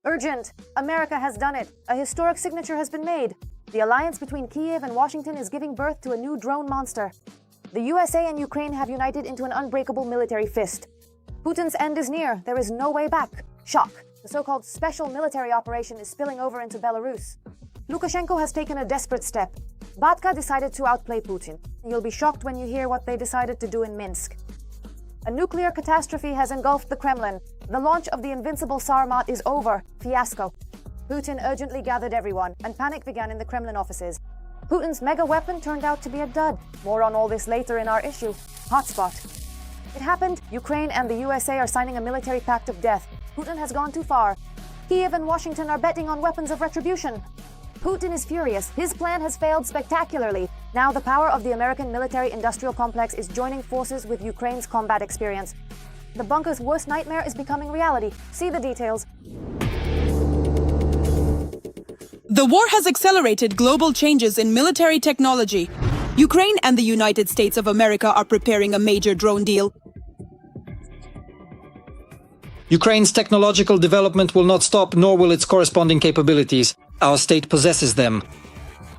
Urgent! America has done it. A historic signature has been made. The alliance between Kyiv and Washington is giving birth to a new drone monster. The USA and Ukraine have united into an unbreakable military fist. Putin's end is near. There is no way back. Shock. The so-called special military operation is spilling over into Belarus. Lukashenko has taken a desperate step. Batka decided to outplay Putin. You'll be shocked when you hear what they decided to do in Minsk. A nuclear catastrophe has engulfed the Kremlin. The launch of the invincible Sarmat is over. Fiasco. Putin urgently gathered everyone, and panic began in the Kremlin offices. Putin's mega weapon turned out to be a dud. More on all this later in our issue. Hotspot. It happened. Ukraine and the USA are signing a military pact of death. Putin has gone too far. Kyiv and Washington are betting on weapons of retribution. Putin is furious. His plan has failed spectacularly. Now the power of the American military-industrial complex is joining forces with Ukraine's combat experience. The bunker's worst nightmare is becoming reality. See the details. The war has accelerated global changes in military technology. Ukraine and the United States of America are preparing a major drone deal. Ukraine's technological development will not stop, nor will its corresponding capabilities. Our state possesses them.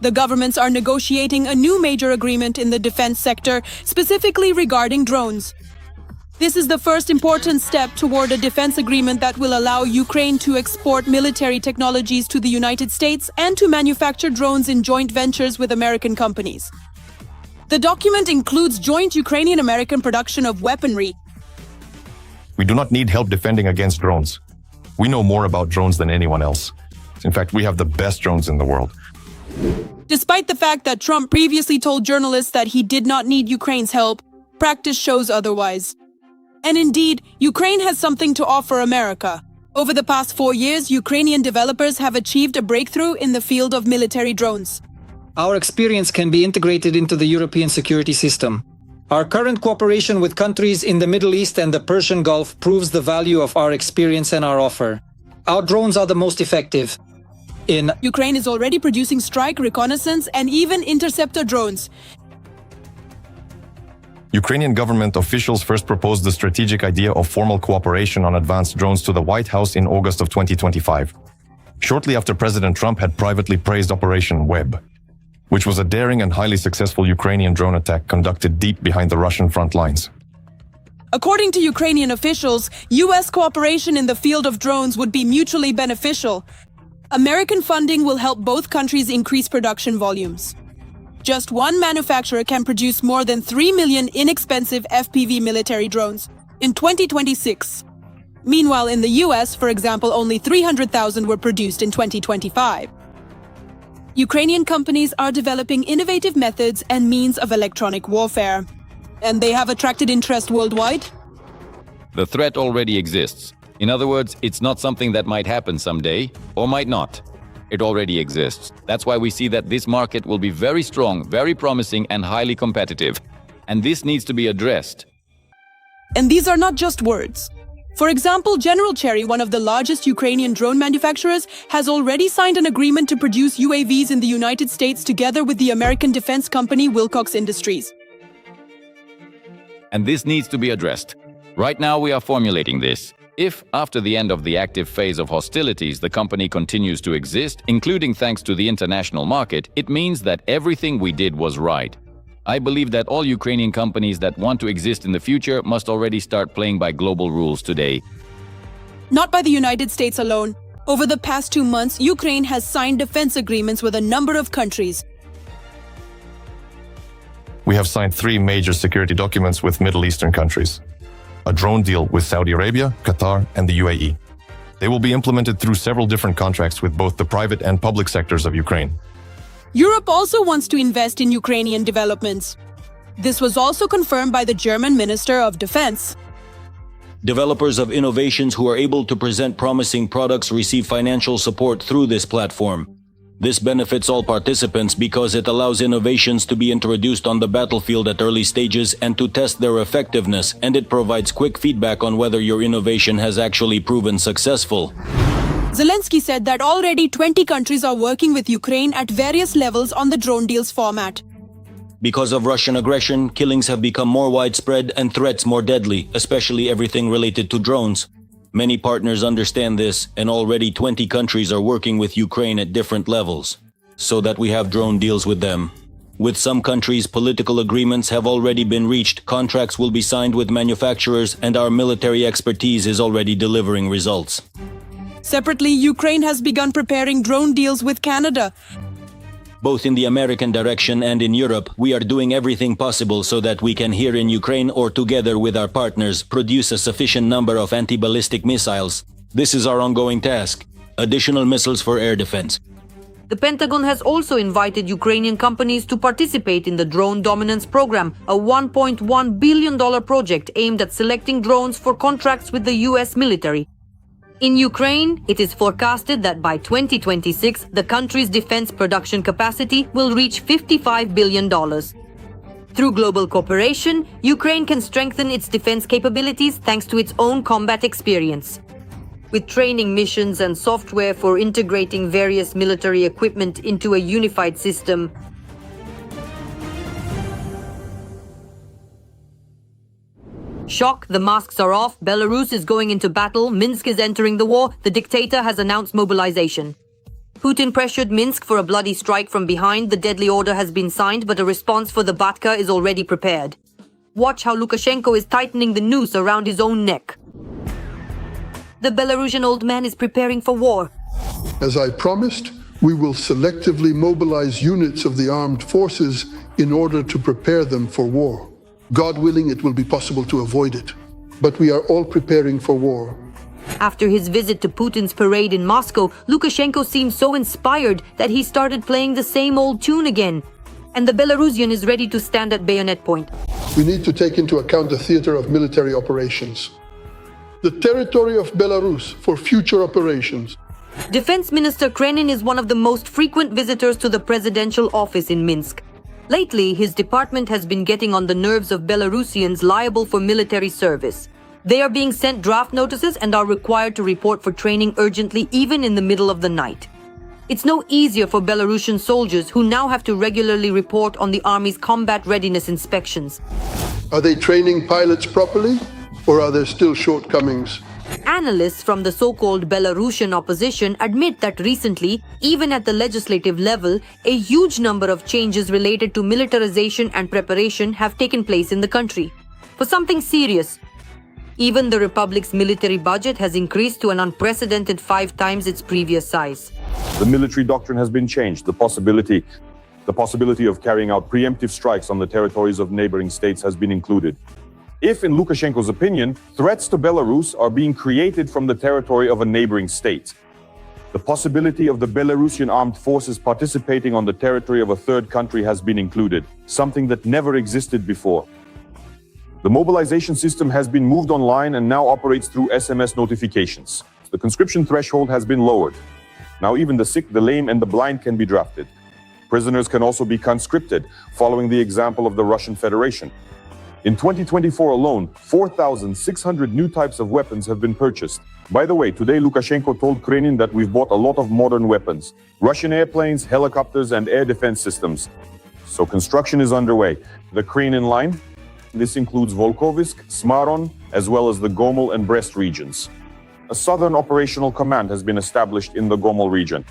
The governments are negotiating a new major agreement in the defense sector, specifically regarding drones. This is the first important step toward a defense agreement that will allow Ukraine to export military technologies to the United States and to manufacture drones in joint ventures with American companies. The document includes joint Ukrainian-American production of weaponry. We do not need help defending against drones. We know more about drones than anyone else. In fact, we have the best drones in the world. Despite the fact that Trump previously told journalists that he did not need Ukraine's help, practice shows otherwise. And indeed, Ukraine has something to offer America. Over the past 4 years, Ukrainian developers have achieved a breakthrough in the field of military drones. Our experience can be integrated into the European security system. Our current cooperation with countries in the Middle East and the Persian Gulf proves the value of our experience and our offer. Our drones are the most effective. Ukraine is already producing strike, reconnaissance, and even interceptor drones. Ukrainian government officials first proposed the strategic idea of formal cooperation on advanced drones to the White House in August of 2025. Shortly after President Trump had privately praised Operation Web, which was a daring and highly successful Ukrainian drone attack conducted deep behind the Russian front lines. According to Ukrainian officials, U.S. cooperation in the field of drones would be mutually beneficial. American funding will help both countries increase production volumes. Just one manufacturer can produce more than 3 million inexpensive FPV military drones in 2026. Meanwhile, in the US, for example, only 300,000 were produced in 2025. Ukrainian companies are developing innovative methods and means of electronic warfare. And they have attracted interest worldwide. The threat already exists. In other words, it's not something that might happen someday, or might not. It already exists. That's why we see that this market will be very strong, very promising, and highly competitive. And this needs to be addressed. And these are not just words. For example, General Cherry, one of the largest Ukrainian drone manufacturers, has already signed an agreement to produce UAVs in the United States together with the American defense company Wilcox Industries. And this needs to be addressed. Right now we are formulating this. If, after the end of the active phase of hostilities, the company continues to exist, including thanks to the international market, it means that everything we did was right. I believe that all Ukrainian companies that want to exist in the future must already start playing by global rules today. Not by the United States alone. Over the past 2 months, Ukraine has signed defense agreements with a number of countries. We have signed 3 major security documents with Middle Eastern countries. A drone deal with Saudi Arabia, Qatar, and the UAE. They will be implemented through several different contracts with both the private and public sectors of Ukraine. Europe also wants to invest in Ukrainian developments. This was also confirmed by the German Minister of Defense. Developers of innovations who are able to present promising products receive financial support through this platform. This benefits all participants because it allows innovations to be introduced on the battlefield at early stages and to test their effectiveness, and it provides quick feedback on whether your innovation has actually proven successful. Zelensky said that already 20 countries are working with Ukraine at various levels on the drone deals format. Because of Russian aggression, killings have become more widespread and threats more deadly, especially everything related to drones. Many partners understand this, and already 20 countries are working with Ukraine at different levels, so that we have drone deals with them. With some countries, political agreements have already been reached, contracts will be signed with manufacturers, and our military expertise is already delivering results. Separately, Ukraine has begun preparing drone deals with Canada. Both in the American direction and in Europe, we are doing everything possible so that we can here in Ukraine or together with our partners produce a sufficient number of anti-ballistic missiles. This is our ongoing task. Additional missiles for air defense. The Pentagon has also invited Ukrainian companies to participate in the Drone Dominance Program, a $1.1 billion project aimed at selecting drones for contracts with the US military. In Ukraine, it is forecasted that by 2026, the country's defense production capacity will reach $55 billion. Through global cooperation, Ukraine can strengthen its defense capabilities thanks to its own combat experience. With training missions and software for integrating various military equipment into a unified system, shock, the masks are off, Belarus is going into battle, Minsk is entering the war, the dictator has announced mobilization. Putin pressured Minsk for a bloody strike from behind, the deadly order has been signed, but a response for the Batka is already prepared. Watch how Lukashenko is tightening the noose around his own neck. The Belarusian old man is preparing for war. As I promised, we will selectively mobilize units of the armed forces in order to prepare them for war. God willing, it will be possible to avoid it. But we are all preparing for war. After his visit to Putin's parade in Moscow, Lukashenko seemed so inspired that he started playing the same old tune again. And the Belarusian is ready to stand at bayonet point. We need to take into account the theater of military operations. The territory of Belarus for future operations. Defense Minister Krenin is one of the most frequent visitors to the presidential office in Minsk. Lately, his department has been getting on the nerves of Belarusians liable for military service. They are being sent draft notices and are required to report for training urgently, even in the middle of the night. It's no easier for Belarusian soldiers who now have to regularly report on the army's combat readiness inspections. Are they training pilots properly, or are there still shortcomings? Analysts from the so-called Belarusian opposition admit that recently, even at the legislative level, a huge number of changes related to militarization and preparation have taken place in the country. For something serious, even the republic's military budget has increased to an unprecedented 5 times its previous size. The military doctrine has been changed. The possibility of carrying out preemptive strikes on the territories of neighboring states has been included. If, in Lukashenko's opinion, threats to Belarus are being created from the territory of a neighboring state, the possibility of the Belarusian armed forces participating on the territory of a third country has been included, something that never existed before. The mobilization system has been moved online and now operates through SMS notifications. The conscription threshold has been lowered. Now even the sick, the lame, and the blind can be drafted. Prisoners can also be conscripted, following the example of the Russian Federation. In 2024 alone, 4,600 new types of weapons have been purchased. By the way, today Lukashenko told Krenin that we've bought a lot of modern weapons, Russian airplanes, helicopters, and air defense systems. So construction is underway. The Krenin line, this includes Volkovysk, Smaron, as well as the Gomel and Brest regions. A southern operational command has been established in the Gomel region.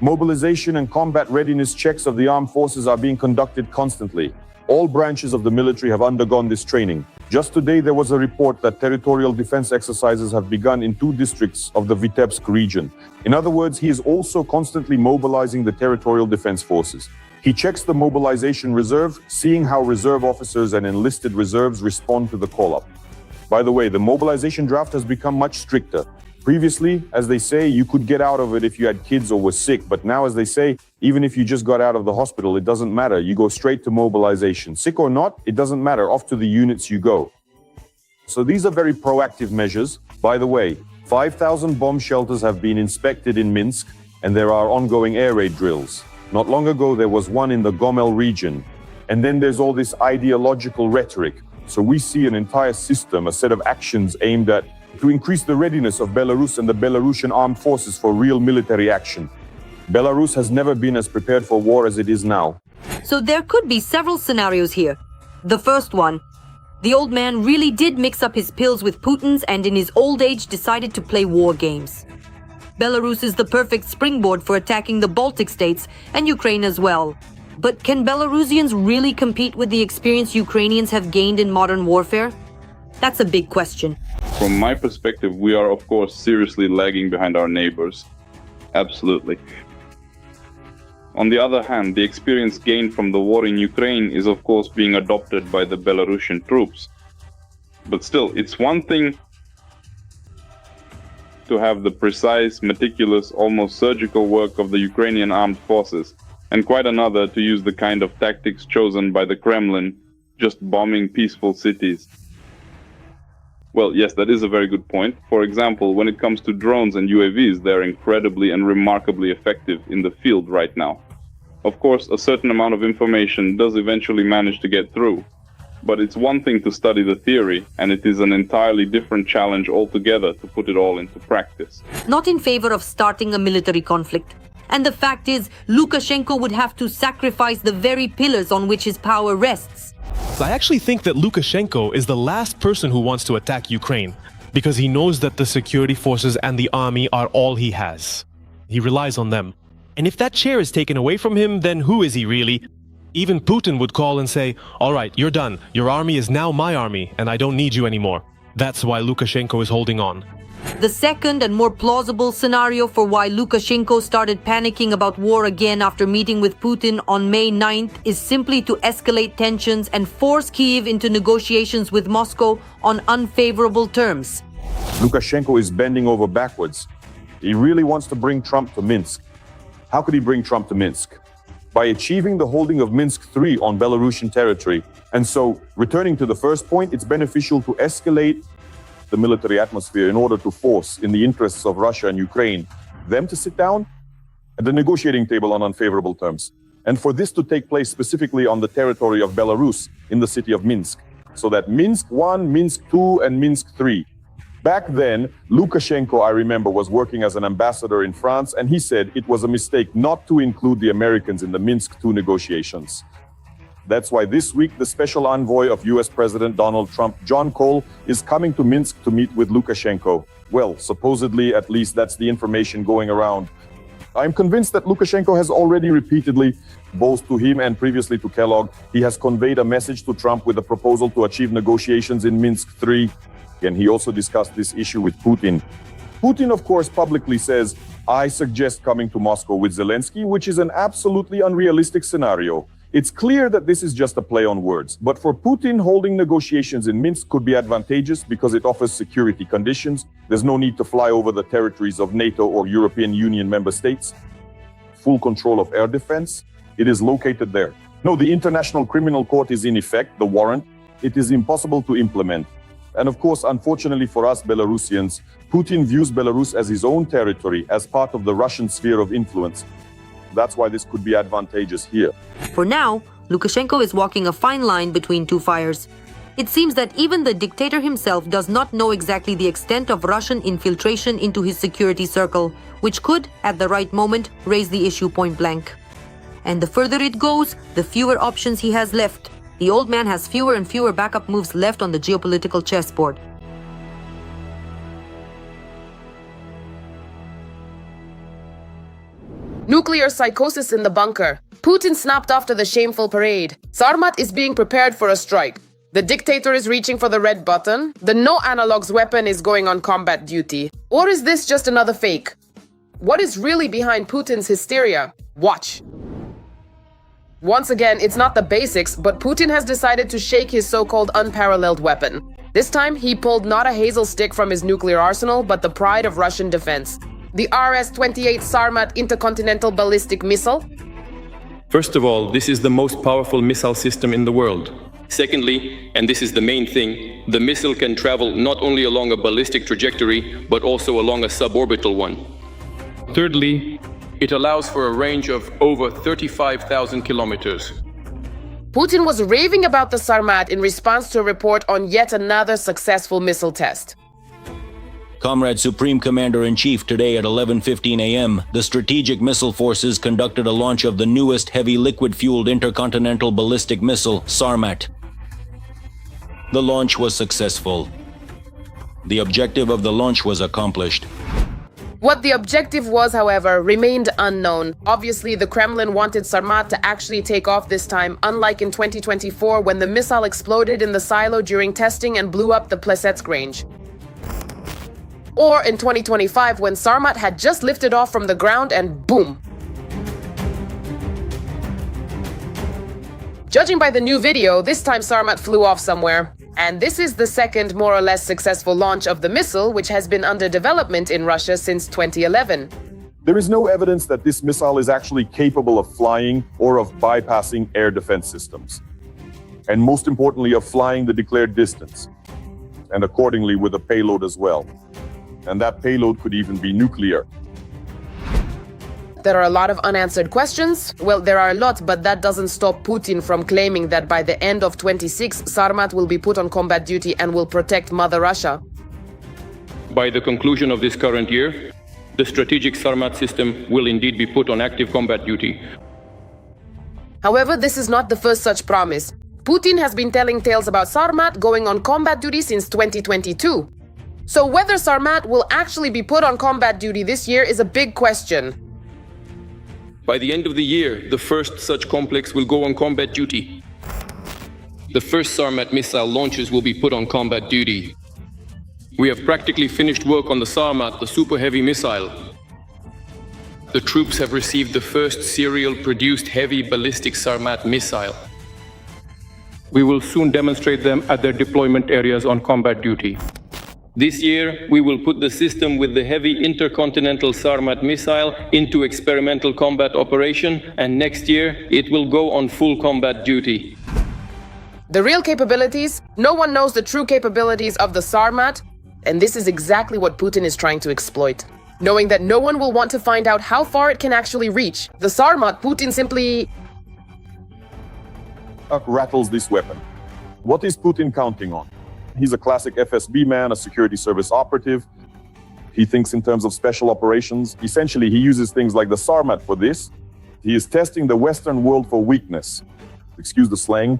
Mobilization and combat readiness checks of the armed forces are being conducted constantly. All branches of the military have undergone this training. Just today, there was a report that territorial defense exercises have begun in 2 districts of the Vitebsk region. In other words, he is also constantly mobilizing the territorial defense forces. He checks the mobilization reserve, seeing how reserve officers and enlisted reserves respond to the call-up. By the way, the mobilization draft has become much stricter. Previously, as they say, you could get out of it if you had kids or were sick. But now, as they say, even if you just got out of the hospital, it doesn't matter. You go straight to mobilization. Sick or not, it doesn't matter. Off to the units you go. So these are very proactive measures. By the way, 5,000 bomb shelters have been inspected in Minsk, and there are ongoing air raid drills. Not long ago, there was one in the Gomel region. And then there's all this ideological rhetoric. So we see an entire system, a set of actions aimed at to increase the readiness of Belarus and the Belarusian armed forces for real military action. Belarus has never been as prepared for war as it is now. So there could be several scenarios here. The first one, The old man really did mix up his pills with Putin's and in his old age decided to play war games. Belarus is the perfect springboard for attacking the Baltic states and Ukraine as well. But can Belarusians really compete with the experience Ukrainians have gained in modern warfare? That's a big question. From my perspective, we are of course seriously lagging behind our neighbors. Absolutely. On the other hand, the experience gained from the war in Ukraine is of course being adopted by the Belarusian troops. But still, it's one thing to have the precise, meticulous, almost surgical work of the Ukrainian armed forces, and quite another to use the kind of tactics chosen by the Kremlin, just bombing peaceful cities. Well, yes, that is a very good point. For example, when it comes to drones and UAVs, they're incredibly and remarkably effective in the field right now. Of course, a certain amount of information does eventually manage to get through. But it's one thing to study the theory, and it is an entirely different challenge altogether to put it all into practice. Not in favor of starting a military conflict. And the fact is, Lukashenko would have to sacrifice the very pillars on which his power rests. I actually think that Lukashenko is the last person who wants to attack Ukraine, because he knows that the security forces and the army are all he has. He relies on them. And if that chair is taken away from him, then who is he really? Even Putin would call and say, "All right, you're done. Your army is now my army, and I don't need you anymore." That's why Lukashenko is holding on. The second and more plausible scenario for why Lukashenko started panicking about war again after meeting with Putin on May 9th is simply to escalate tensions and force Kyiv into negotiations with Moscow on unfavorable terms. Lukashenko is bending over backwards. He really wants to bring Trump to Minsk. How could he bring Trump to Minsk? By achieving the holding of Minsk III on Belarusian territory. And so, returning to the first point, it's beneficial to escalate the military atmosphere in order to force, in the interests of Russia and Ukraine, them to sit down at the negotiating table on unfavorable terms. And for this to take place specifically on the territory of Belarus, in the city of Minsk, so that Minsk I, Minsk II, and Minsk III. Back then, Lukashenko, I remember, was working as an ambassador in France, and he said it was a mistake not to include the Americans in the Minsk II negotiations. That's why this week, the special envoy of US President Donald Trump, John Cole, is coming to Minsk to meet with Lukashenko. Well, supposedly, at least that's the information going around. I'm convinced that Lukashenko has already repeatedly, both to him and previously to Kellogg, he has conveyed a message to Trump with a proposal to achieve negotiations in Minsk III. And he also discussed this issue with Putin. Putin, of course, publicly says, "I suggest coming to Moscow with Zelensky," which is an absolutely unrealistic scenario. It's clear that this is just a play on words. But for Putin, holding negotiations in Minsk could be advantageous because it offers security conditions. There's no need to fly over the territories of NATO or European Union member states. Full control of air defense. It is located there. No, the International Criminal Court is in effect, the warrant. It is impossible to implement. And of course, unfortunately for us Belarusians, Putin views Belarus as his own territory, as part of the Russian sphere of influence. That's why this could be advantageous here. For now, Lukashenko is walking a fine line between two fires. It seems that even the dictator himself does not know exactly the extent of Russian infiltration into his security circle, which could, at the right moment, raise the issue point blank. And the further it goes, the fewer options he has left. The old man has fewer and fewer backup moves left on the geopolitical chessboard. Nuclear psychosis in the bunker. Putin snapped after the shameful parade. Sarmat is being prepared for a strike. The dictator is reaching for the red button. The no-analogs weapon is going on combat duty. Or is this just another fake? What is really behind Putin's hysteria? Watch. Once again, it's not the basics, but Putin has decided to shake his so-called unparalleled weapon. This time, he pulled not a hazel stick from his nuclear arsenal, but the pride of Russian defense. The RS-28 Sarmat intercontinental ballistic missile. First of all, this is the most powerful missile system in the world. Secondly, and this is the main thing, the missile can travel not only along a ballistic trajectory, but also along a suborbital one. Thirdly, it allows for a range of over 35,000 kilometers. Putin was raving about the Sarmat in response to a report on yet another successful missile test. Comrade Supreme Commander-in-Chief, today at 11:15 a.m., the Strategic Missile Forces conducted a launch of the newest heavy liquid-fueled intercontinental ballistic missile, Sarmat. The launch was successful. The objective of the launch was accomplished. What the objective was, however, remained unknown. Obviously, the Kremlin wanted Sarmat to actually take off this time, unlike in 2024 when the missile exploded in the silo during testing and blew up the Plesetsk range. Or in 2025 when Sarmat had just lifted off from the ground and boom! Judging by the new video, this time Sarmat flew off somewhere. And this is the second more or less successful launch of the missile, which has been under development in Russia since 2011. There is no evidence that this missile is actually capable of flying or of bypassing air defense systems. And most importantly, of flying the declared distance. And accordingly with a payload as well. And that payload could even be nuclear. There are a lot of unanswered questions. Well, there are a lot, but that doesn't stop Putin from claiming that by the end of 26, Sarmat will be put on combat duty and will protect Mother Russia. By the conclusion of this current year, the strategic Sarmat system will indeed be put on active combat duty. However, this is not the first such promise. Putin has been telling tales about Sarmat going on combat duty since 2022. So whether Sarmat will actually be put on combat duty this year is a big question. By the end of the year, the first such complex will go on combat duty. The first Sarmat missile launches will be put on combat duty. We have practically finished work on the Sarmat, the super heavy missile. The troops have received the first serial-produced heavy ballistic Sarmat missile. We will soon demonstrate them at their deployment areas on combat duty. This year, we will put the system with the heavy intercontinental Sarmat missile into experimental combat operation, and next year, it will go on full combat duty. The real capabilities? No one knows the true capabilities of the Sarmat, and this is exactly what Putin is trying to exploit. Knowing that no one will want to find out how far it can actually reach, the Sarmat, Putin simply rattles this weapon. What is Putin counting on? He's a classic FSB man, a security service operative. He thinks in terms of special operations. Essentially, he uses things like the Sarmat for this. He is testing the Western world for weakness. Excuse the slang.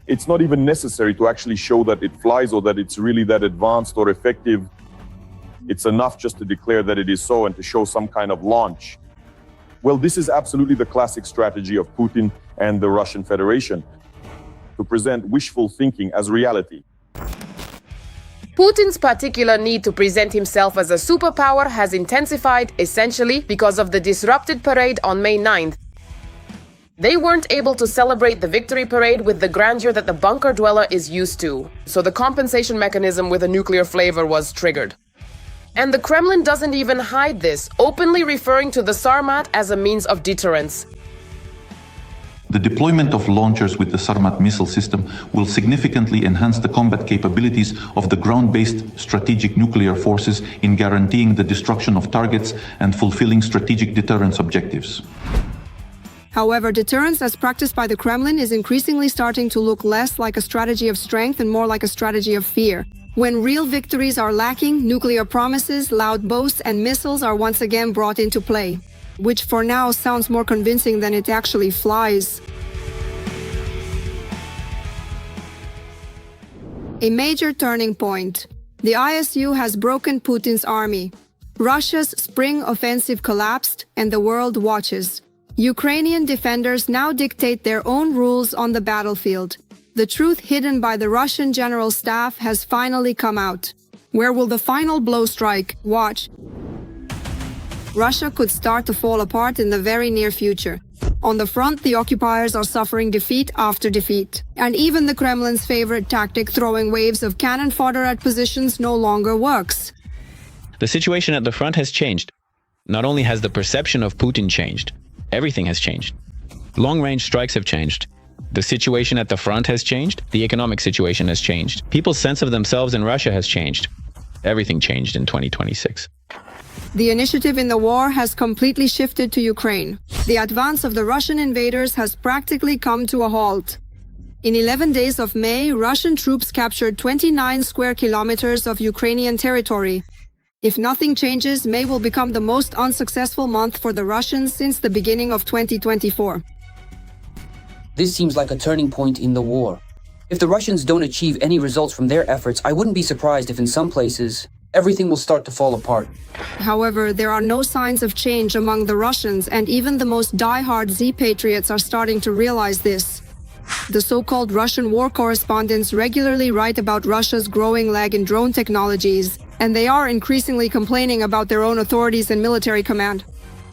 It's not even necessary to actually show that it flies or that it's really that advanced or effective. It's enough just to declare that it is so and to show some kind of launch. Well, this is absolutely the classic strategy of Putin and the Russian Federation, to present wishful thinking as reality. Putin's particular need to present himself as a superpower has intensified, essentially, because of the disrupted parade on May 9th. They weren't able to celebrate the victory parade with the grandeur that the bunker dweller is used to, so the compensation mechanism with a nuclear flavor was triggered. And the Kremlin doesn't even hide this, openly referring to the Sarmat as a means of deterrence. The deployment of launchers with the Sarmat missile system will significantly enhance the combat capabilities of the ground-based strategic nuclear forces in guaranteeing the destruction of targets and fulfilling strategic deterrence objectives. However, deterrence as practiced by the Kremlin is increasingly starting to look less like a strategy of strength and more like a strategy of fear. When real victories are lacking, nuclear promises, loud boasts, and missiles are once again brought into play, which for now sounds more convincing than it actually flies. A major turning point. The ISU has broken Putin's army. Russia's spring offensive collapsed, and the world watches. Ukrainian defenders now dictate their own rules on the battlefield. The truth hidden by the Russian General Staff has finally come out. Where will the final blow strike? Watch. Russia could start to fall apart in the very near future. On the front, the occupiers are suffering defeat after defeat. And even the Kremlin's favorite tactic, throwing waves of cannon fodder at positions, no longer works. The situation at the front has changed. Not only has the perception of Putin changed, everything has changed. Long-range strikes have changed. The situation at the front has changed. The economic situation has changed. People's sense of themselves in Russia has changed. Everything changed in 2026. The initiative in the war has completely shifted to Ukraine. The advance of the Russian invaders has practically come to a halt. In 11 days of May, Russian troops captured 29 square kilometers of Ukrainian territory. If nothing changes, May will become the most unsuccessful month for the Russians since the beginning of 2024. This seems like a turning point in the war. If the Russians don't achieve any results from their efforts, I wouldn't be surprised if in some places, everything will start to fall apart. However, there are no signs of change among the Russians, and even the most die-hard Z-patriots are starting to realize this. The so-called Russian war correspondents regularly write about Russia's growing lag in drone technologies, and they are increasingly complaining about their own authorities and military command.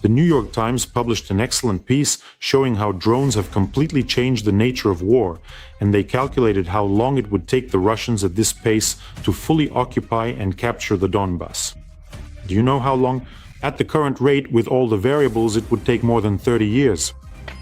The New York Times published an excellent piece showing how drones have completely changed the nature of war, and they calculated how long it would take the Russians at this pace to fully occupy and capture the Donbass. Do you know how long? At the current rate, with all the variables, it would take more than 30 years.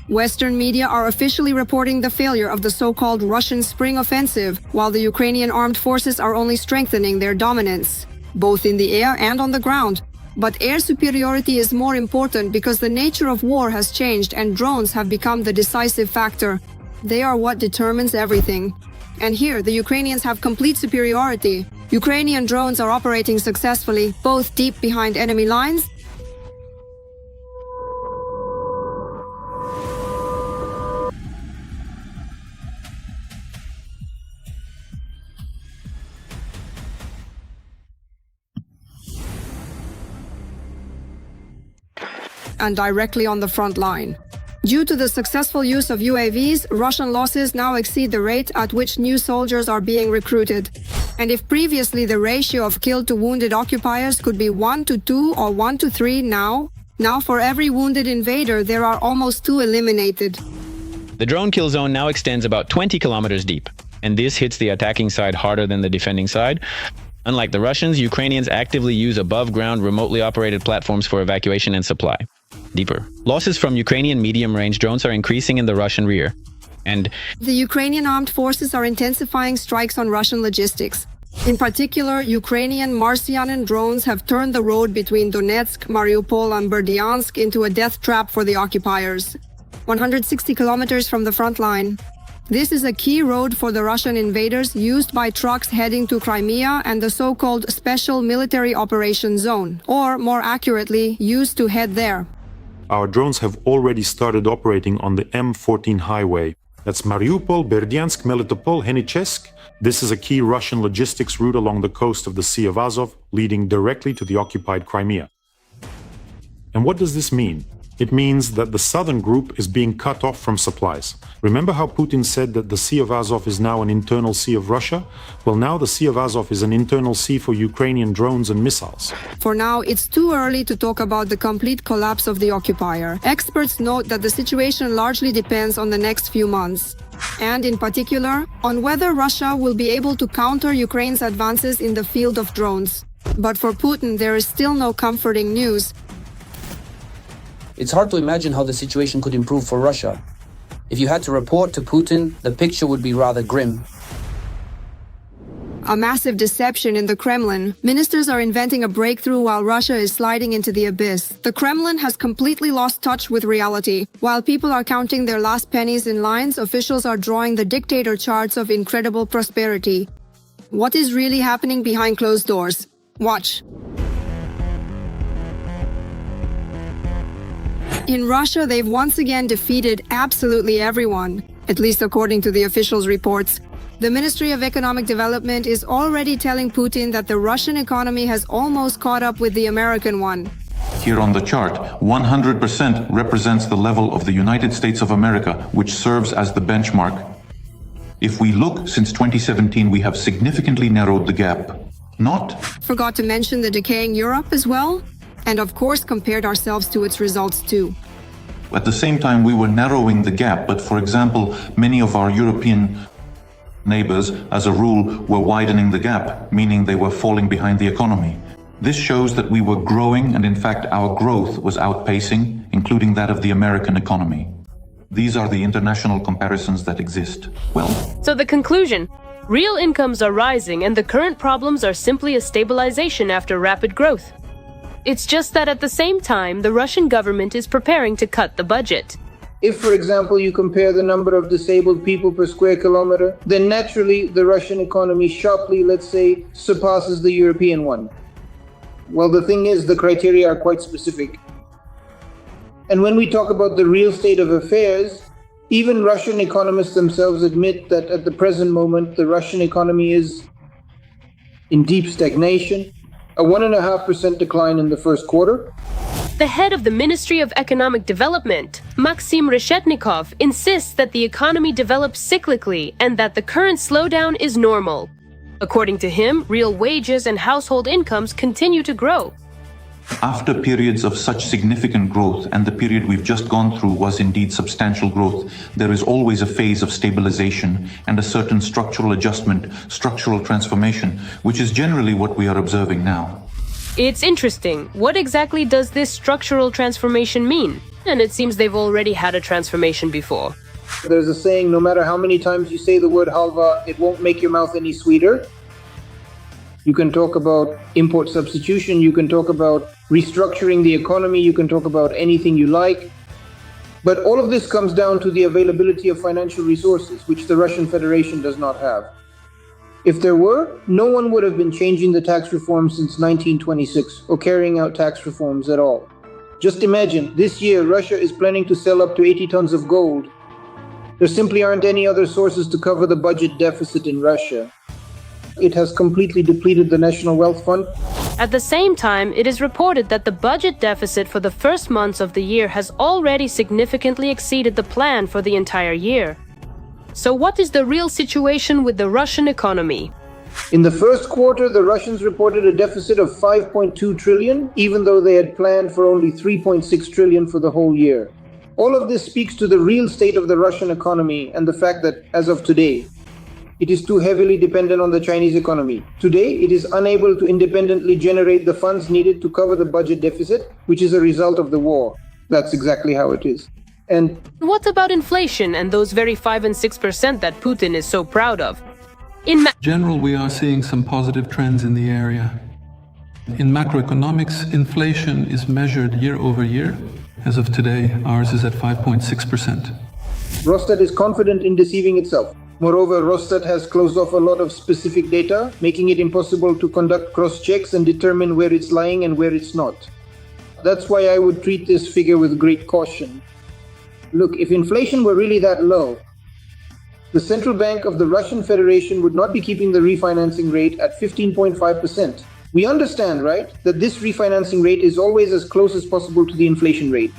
Western media are officially reporting the failure of the so-called Russian Spring Offensive, while the Ukrainian armed forces are only strengthening their dominance, both in the air and on the ground. But air superiority is more important because the nature of war has changed and drones have become the decisive factor. They are what determines everything. And here, the Ukrainians have complete superiority. Ukrainian drones are operating successfully, both deep behind enemy lines and directly on the front line. Due to the successful use of UAVs, Russian losses now exceed the rate at which new soldiers are being recruited. And if previously the ratio of killed to wounded occupiers could be 1 to 2 or 1 to 3 now for every wounded invader there are almost 2 eliminated. The drone kill zone now extends about 20 kilometers deep, and this hits the attacking side harder than the defending side. Unlike the Russians, Ukrainians actively use above-ground, remotely operated platforms for evacuation and supply. Deeper. Losses from Ukrainian medium-range drones are increasing in the Russian rear. And the Ukrainian armed forces are intensifying strikes on Russian logistics. In particular, Ukrainian Marsianen drones have turned the road between Donetsk, Mariupol and Berdyansk into a death trap for the occupiers. 160 kilometers from the front line. This is a key road for the Russian invaders used by trucks heading to Crimea and the so-called Special Military Operations Zone, or more accurately, used to head there. Our drones have already started operating on the M14 highway. That's Mariupol, Berdyansk, Melitopol, Henichesk. This is a key Russian logistics route along the coast of the Sea of Azov, leading directly to the occupied Crimea. And what does this mean? It means that the southern group is being cut off from supplies. Remember how Putin said that the Sea of Azov is now an internal sea of Russia? Well, now the Sea of Azov is an internal sea for Ukrainian drones and missiles. For now, it's too early to talk about the complete collapse of the occupier. Experts note that the situation largely depends on the next few months, and in particular, on whether Russia will be able to counter Ukraine's advances in the field of drones. But for Putin, there is still no comforting news. It's hard to imagine how the situation could improve for Russia. If you had to report to Putin, the picture would be rather grim. A massive deception in the Kremlin. Ministers are inventing a breakthrough while Russia is sliding into the abyss. The Kremlin has completely lost touch with reality. While people are counting their last pennies in lines, officials are drawing the dictator charts of incredible prosperity. What is really happening behind closed doors? Watch. In Russia, they've once again defeated absolutely everyone, at least according to the officials' reports. The Ministry of Economic Development is already telling Putin that the Russian economy has almost caught up with the American one. Here on the chart, 100% represents the level of the United States of America, which serves as the benchmark. If we look since 2017, we have significantly narrowed the gap. Forgot to mention the decaying Europe as well? And of course compared ourselves to its results too. At the same time, we were narrowing the gap, but for example, many of our European neighbors, as a rule, were widening the gap, meaning they were falling behind the economy. This shows that we were growing, and in fact our growth was outpacing, including that of the American economy. These are the international comparisons that exist. So the conclusion: real incomes are rising and the current problems are simply a stabilization after rapid growth. It's just that at the same time, the Russian government is preparing to cut the budget. If, for example, you compare the number of disabled people per square kilometer, then naturally the Russian economy sharply, let's say, surpasses the European one. Well, the thing is, the criteria are quite specific. And when we talk about the real state of affairs, Even Russian economists themselves admit that at the present moment, the Russian economy is in deep stagnation, a 1.5% decline in the first quarter. The head of the Ministry of Economic Development, Maxim Reshetnikov, insists that the economy develops cyclically and that the current slowdown is normal. According to him, real wages and household incomes continue to grow. After periods of such significant growth, and the period we've just gone through was indeed substantial growth, there is always a phase of stabilization and a certain structural adjustment, structural transformation, which is generally what we are observing now. It's interesting. What exactly does this structural transformation mean? And it seems they've already had a transformation before. There's a saying, no matter how many times you say the word halva, it won't make your mouth any sweeter. You can talk about import substitution, you can talk about restructuring the economy, you can talk about anything you like. But all of this comes down to the availability of financial resources, which the Russian Federation does not have. If there were, no one would have been changing the tax reform since 1926 or carrying out tax reforms at all. Just imagine, this year Russia is planning to sell up to 80 tons of gold. There simply aren't any other sources to cover the budget deficit in Russia. It has completely depleted the National Wealth Fund. At the same time, it is reported that the budget deficit for the first months of the year has already significantly exceeded the plan for the entire year. So what is the real situation with the Russian economy? In the first quarter, the Russians reported a deficit of 5.2 trillion, even though they had planned for only 3.6 trillion for the whole year. All of this speaks to the real state of the Russian economy and the fact that, as of today, it is too heavily dependent on the Chinese economy. Today, it is unable to independently generate the funds needed to cover the budget deficit, which is a result of the war. That's exactly how it is. And what about inflation and those very 5 and 6% that Putin is so proud of? In general, we are seeing some positive trends in the area. In macroeconomics, inflation is measured year over year. As of today, ours is at 5.6%. Rostat is confident in deceiving itself. Moreover, Rostat has closed off a lot of specific data, making it impossible to conduct cross-checks and determine where it's lying and where it's not. That's why I would treat this figure with great caution. Look, if inflation were really that low, the Central Bank of the Russian Federation would not be keeping the refinancing rate at 15.5%. We understand, right, that this refinancing rate is always as close as possible to the inflation rate.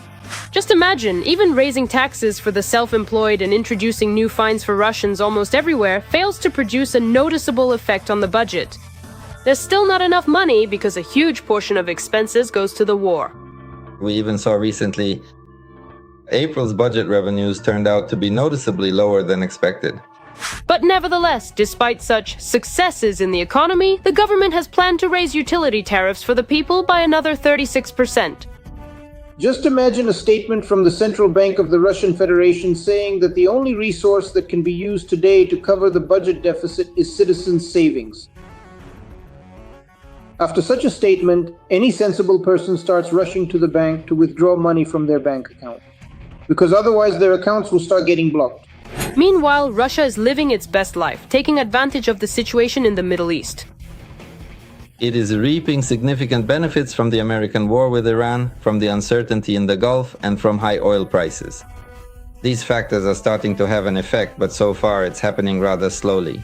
Just imagine, even raising taxes for the self-employed and introducing new fines for Russians almost everywhere fails to produce a noticeable effect on the budget. There's still not enough money because a huge portion of expenses goes to the war. We even saw recently April's budget revenues turned out to be noticeably lower than expected. But nevertheless, despite such successes in the economy, the government has planned to raise utility tariffs for the people by another 36%. Just imagine a statement from the Central Bank of the Russian Federation saying that the only resource that can be used today to cover the budget deficit is citizens' savings. After such a statement, any sensible person starts rushing to the bank to withdraw money from their bank account, because otherwise their accounts will start getting blocked. Meanwhile, Russia is living its best life, taking advantage of the situation in the Middle East. It is reaping significant benefits from the American war with Iran, from the uncertainty in the Gulf, and from high oil prices. These factors are starting to have an effect, but so far it's happening rather slowly.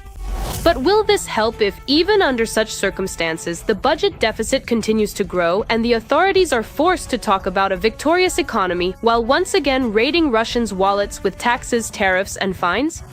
But will this help if, even under such circumstances, the budget deficit continues to grow and the authorities are forced to talk about a victorious economy while once again raiding Russians' wallets with taxes, tariffs, and fines?